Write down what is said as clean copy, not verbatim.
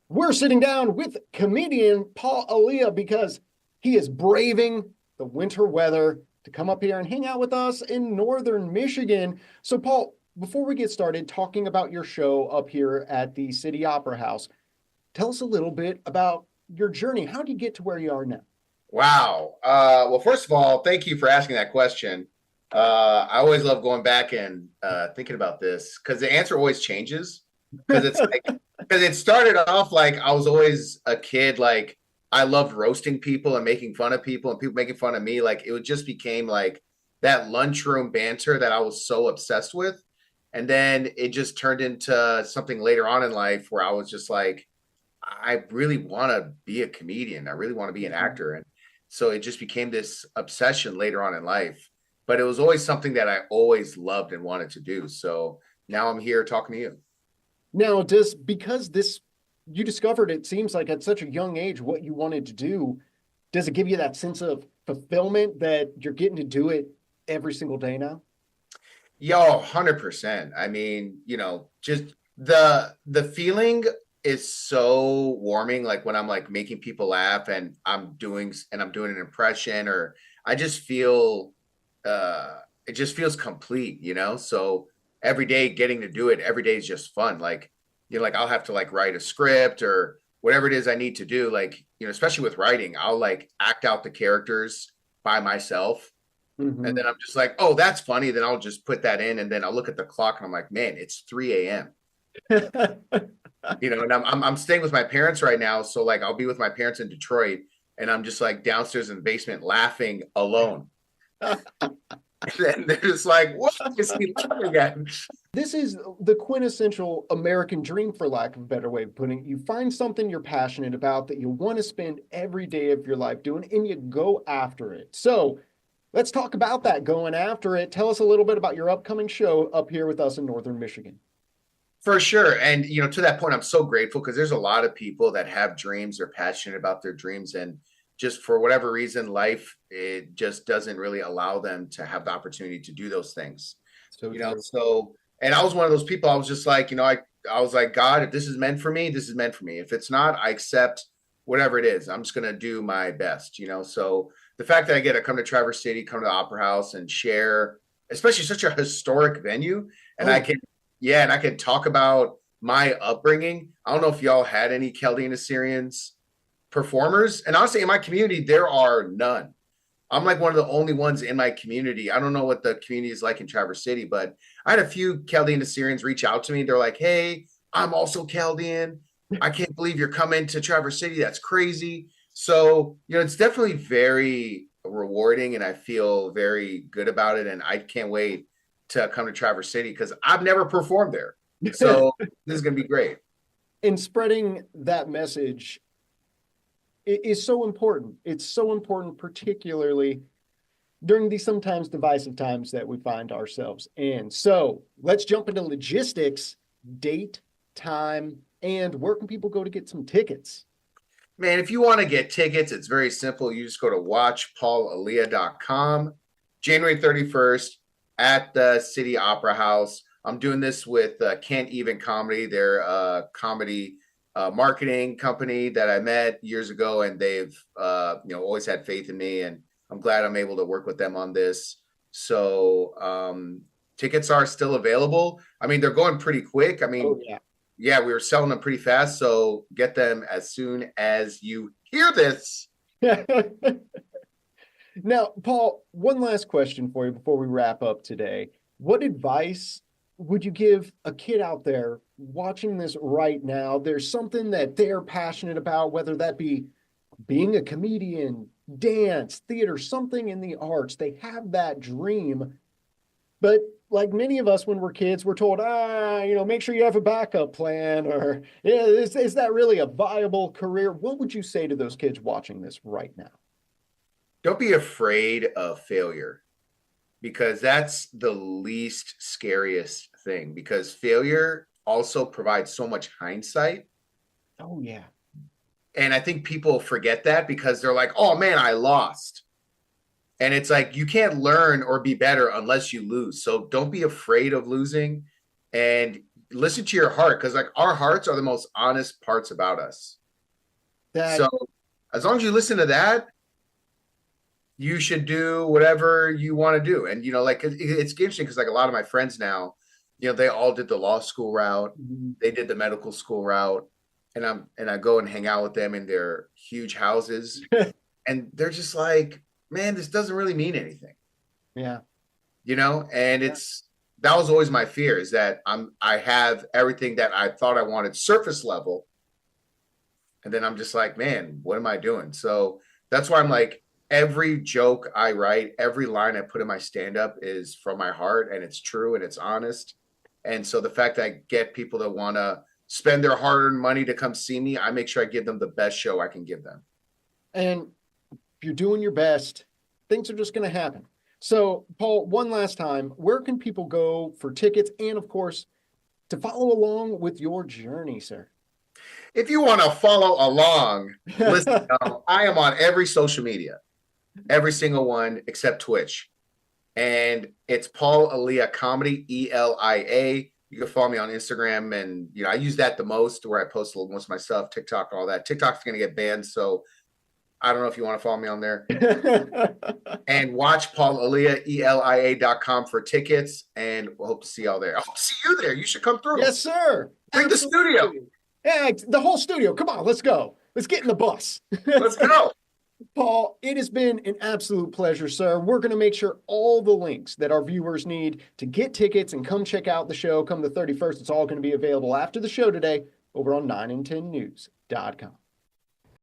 We're sitting down with comedian Paul Elia because he is braving the winter weather to come up here and hang out with us in northern Michigan. So, Paul, before we get started talking about your show up here at the City Opera House, tell us a little bit about your journey. How did you get to where you are now? Wow. Well, first of all, thank you for asking that question. I always love going back and thinking about this because the answer always changes. Because it's like, because it started off like I was always a kid, like I loved roasting people and making fun of people and people making fun of me. Like it just became like that lunchroom banter that I was so obsessed with. And then it just turned into something later on in life where I was just like, I really want to be a comedian. I really want to be an actor. And so it just became this obsession later on in life. But it was always something that I always loved and wanted to do. So now I'm here talking to you. Now, does because this you discovered it seems like at such a young age what you wanted to do, does it give you that sense of fulfillment that you're getting to do it every single day now? Yo, 100%. I mean, just the feeling is so warming like when I'm like making people laugh and I'm doing an impression or I just feel it just feels complete, you know? So every day getting to do it every day is just fun. Like, like I'll have to like write a script or whatever it is I need to do like, especially with writing, I'll like act out the characters by myself and Mm-hmm. then I'm just like, oh, that's funny. Then I'll just put that in, and then I'll look at the clock, and I'm like, man, it's 3 a.m. And I'm staying with my parents right now, so like I'll be with my parents in Detroit, and I'm just like downstairs in the basement laughing alone. And they're just like, what is he laughing at? This is the quintessential American dream, for lack of a better way of putting it. You find something you're passionate about that you want to spend every day of your life doing, and you go after it. So let's talk about that going after it. Tell us a little bit about your upcoming show up here with us in Northern Michigan. For sure. And to that point, I'm so grateful because there's a lot of people that have dreams, they're passionate about their dreams, and just for whatever reason, life it just doesn't really allow them to have the opportunity to do those things. So true. So and I was one of those people, I was just like, I was like, God, if this is meant for me, this is meant for me. If it's not, I accept whatever it is. I'm just gonna do my best. So the fact that I get to come to Traverse City, come to the Opera House and share, especially such a historic venue, and Oh, I yeah. can yeah, and I can talk about my upbringing. I don't know if y'all had any Chaldean Assyrians performers. And honestly, in my community, there are none. I'm like one of the only ones in my community. I don't know what the community is like in Traverse City, but I had a few Chaldean Assyrians reach out to me. They're like, hey, I'm also Chaldean. I can't believe you're coming to Traverse City. That's crazy. So, it's definitely very rewarding and I feel very good about it. And I can't wait to come to Traverse City because I've never performed there. So this is going to be great. And spreading that message is so important. It's so important, particularly during these sometimes divisive times that we find ourselves in. So let's jump into logistics, date, time, and where can people go to get some tickets? Man, if you want to get tickets, it's very simple. You just go to watchpaulalia.com, January 31st at the City Opera House. I'm doing this with Can't Even Comedy. They're a comedy marketing company that I met years ago, and they've always had faith in me, and I'm glad I'm able to work with them on this. So tickets are still available. I mean, they're going pretty quick. I Oh, mean, yeah. yeah, we were selling them pretty fast. So get them as soon as you hear this. Now, Paul, one last question for you before we wrap up today. What advice would you give a kid out there watching this right now? There's something that they're passionate about, whether that be being a comedian, dance, theater, something in the arts. They have that dream. But like many of us when we're kids, we're told, make sure you have a backup plan, or yeah, is that really a viable career? What would you say to those kids watching this right now? Don't be afraid of failure because that's the least scariest thing because failure also provides so much hindsight. Oh, yeah. And I think people forget that because they're like, oh man, I lost. And it's like you can't learn or be better unless you lose. So don't be afraid of losing. And listen to your heart, because like our hearts are the most honest parts about us. That So as long as you listen to that, you should do whatever you want to do. And like it's interesting because like a lot of my friends now, they all did the law school route, they did the medical school route, and I go and hang out with them in their huge houses, and they're just like, man, this doesn't really mean anything, yeah. and it's that was always my fear, is that I have everything that I thought I wanted surface level, and then I'm just like, man, what am I doing? So that's why I'm like, every joke I write, every line I put in my stand up is from my heart, and it's true and it's honest. And so the fact that I get people that want to spend their hard earned money to come see me, I make sure I give them the best show I can give them. And if you're doing your best, things are just going to happen. So, Paul, one last time, where can people go for tickets and, of course, to follow along with your journey, sir? If you want to follow along, listen, I am on every social media, every single one except Twitch. And it's Paul Elia Comedy, Elia. You can follow me on Instagram, and I use that the most, where I post most of my stuff, TikTok, all that. TikTok's going to get banned, so I don't know if you want to follow me on there. And watch Paul Elia, Elia.com for tickets, and we'll hope to see y'all there. I hope to see you there. You should come through. Yes, sir. Bring the studio. Yeah, the whole studio. Come on, let's go. Let's get in the bus. Let's go. Paul, it has been an absolute pleasure, sir. We're going to make sure all the links that our viewers need to get tickets and come check out the show come the 31st, it's all going to be available after the show today over on 9and10news.com.